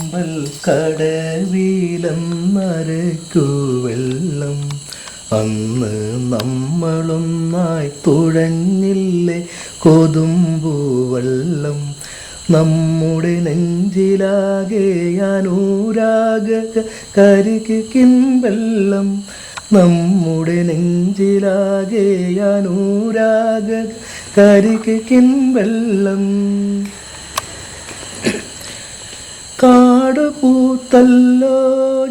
അല്ലിയാമ്പൽ കടവിലെന്നരയ്ക്കു വെള്ളം അന്ന് നമ്മളൊന്നായി തുഴഞ്ഞില്ലേ കൊതുമ്പു വെള്ളം നമ്മുടെ നെഞ്ചിലാകെ അനുരാഗ കരിക്കിൻ വെള്ളം നമ്മുടെ നെഞ്ചിലാകെ അനുരാഗ കരിക്കിൻ വെള്ളം കാട് പൂത്തല്ലോ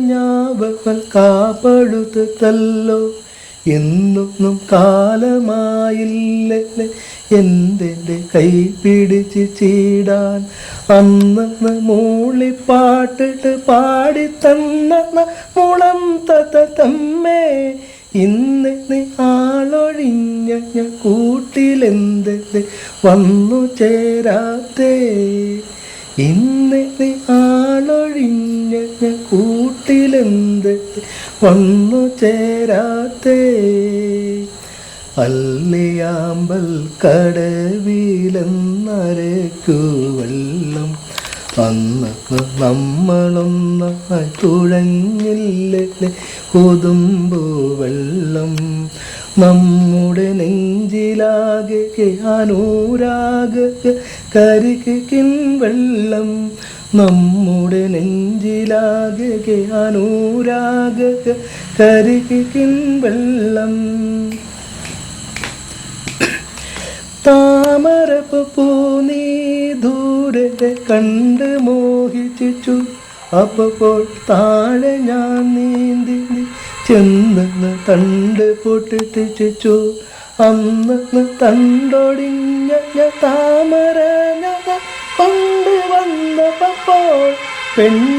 ഞാവൽ കാപ്പെടുത്തല്ലോ എന്നൊന്നും കാലമായില്ലേ എൻ്റെ കൈ പിടിച്ച് ചീടാൻ അന്ന് മൂളിപ്പാട്ടിട്ട് പാടിത്തന്ന മുളം തമ്മേ ഇന്ന് നീ ആളൊഴിഞ്ഞ കൂട്ടിലെന്ത് വന്നു ചേരാത്തേ ഇന്ന് നീ ആളൊഴിഞ്ഞ കൂട്ടിലെന്ത് വന്നു ചേരാത്തേ അല്ലിയാമ്പൽ കടവിലെന്നരയ്ക്കു വെള്ളം അന്ന് നമ്മളൊന്നായി തുഴഞ്ഞില്ലേ കൊതുമ്പു വെള്ളം നമ്മുടെ നെഞ്ചിലാകെ അനുരാഗ കരിക്കിൻ വെള്ളം നമ്മുടെ നെഞ്ചിലാകെ അനുരാഗ കരിക്കിൻ വെള്ളം താമരപ്പൂ നീ ദൂരെ കണ്ട് മോഹിച്ചു അപ്പോൾ താഴെ ഞാൻ നീന്തി ചെന്ന് തണ്ട് പൊട്ടിച്ചു അന്ന് തണ്ടൊടിഞ്ഞ താമര കൊണ്ടുവന്നപ്പോൾ പെണ്ണ്